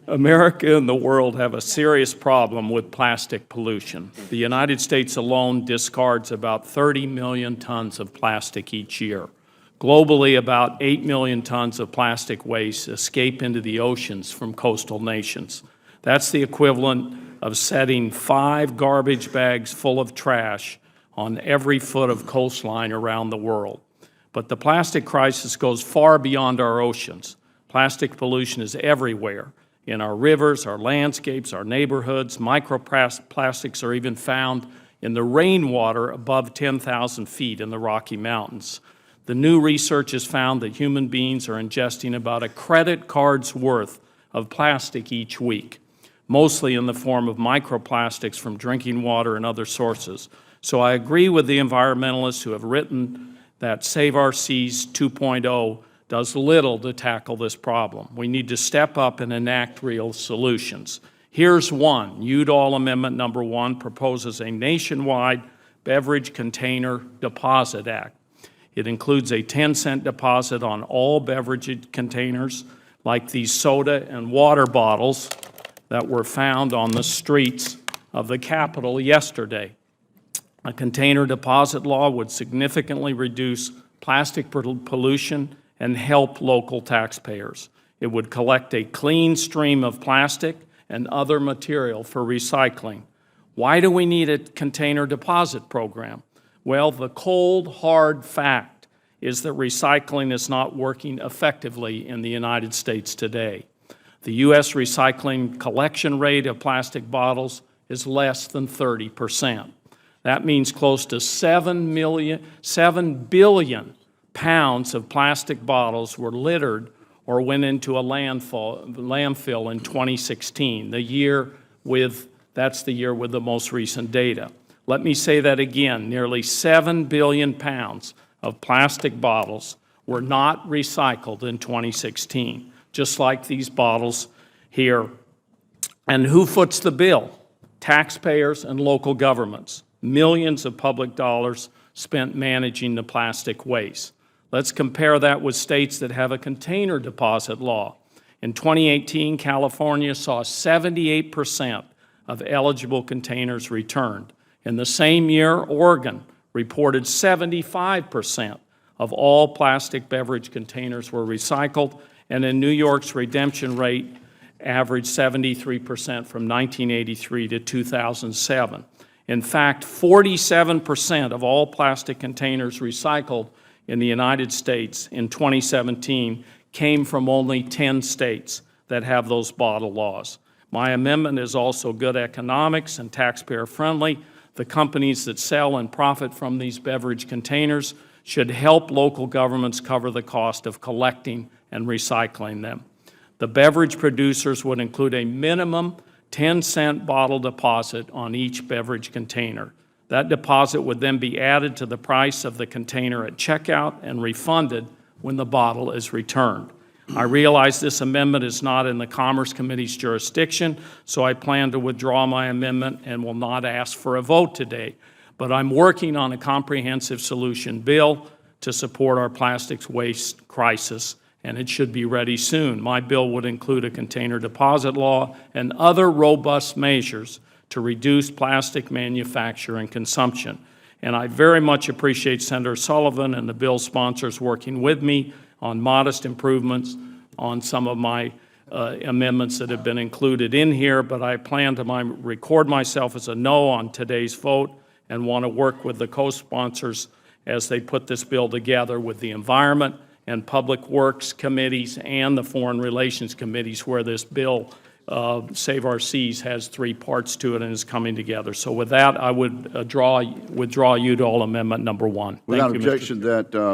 America and the world have a serious problem with plastic pollution. The United States alone discards about 30 million tons of plastic each year. Globally, about 8 million tons of plastic waste escape into the oceans from coastal nations. That's the equivalent of setting 5 garbage bags full of trash on every foot of coastline around the world. But the plastic crisis goes far beyond our oceans. Plastic pollution is everywhere. In our rivers, our landscapes, our neighborhoods, microplastics are even found in the rainwater above 10,000 feet in the Rocky Mountains. The new research has found that human beings are ingesting about a credit card's worth of plastic each week, mostly in the form of microplastics from drinking water and other sources. So I agree with the environmentalists who have written that Save Our Seas 2.0 does little to tackle this problem. We need to step up and enact real solutions. Here's one. Udall Amendment Number 1 proposes a nationwide beverage container deposit act. It includes a 10-cent deposit on all beverage containers, like these soda and water bottles that were found on the streets of the Capitol yesterday. A container deposit law would significantly reduce plastic pollution and help local taxpayers. It would collect a clean stream of plastic and other material for recycling. Why do we need a container deposit program? Well, the cold, hard fact is that recycling is not working effectively in the United States today. The U.S. recycling collection rate of plastic bottles is less than 30%. That means close to 7 billion pounds of plastic bottles were littered or went into a landfill in 2016, that's the year with the most recent data. Let me say that again, nearly 7 billion pounds of plastic bottles were not recycled in 2016, just like these bottles here. And who foots the bill? Taxpayers and local governments. Millions of public dollars spent managing the plastic waste. Let's compare that with states that have a container deposit law. In 2018, California saw 78% of eligible containers returned. In the same year, Oregon reported 75% of all plastic beverage containers were recycled, and in New York's redemption rate averaged 73% from 1983 to 2007. In fact, 47% of all plastic containers recycled in the United States in 2017 came from only 10 states that have those bottle laws. My amendment is also good economics and taxpayer friendly. The companies that sell and profit from these beverage containers should help local governments cover the cost of collecting and recycling them. The beverage producers would include a minimum 10-cent bottle deposit on each beverage container. That deposit would then be added to the price of the container at checkout and refunded when the bottle is returned. I realize this amendment is not in the Commerce Committee's jurisdiction, so I plan to withdraw my amendment and will not ask for a vote today. But I'm working on a comprehensive solution bill to support our plastics waste crisis, and it should be ready soon. My bill would include a container deposit law and other robust measures to reduce plastic manufacture and consumption. And I very much appreciate Senator Sullivan and the bill sponsors working with me on modest improvements on some of my amendments that have been included in here, but I plan to record myself as a no on today's vote and want to work with the co-sponsors as they put this bill together with the Environment and Public Works Committees and the Foreign Relations Committees, where this bill, Save Our Seas, has 3 parts to it and is coming together. So with that, I would withdraw Udall Amendment Number 1. Without objection, that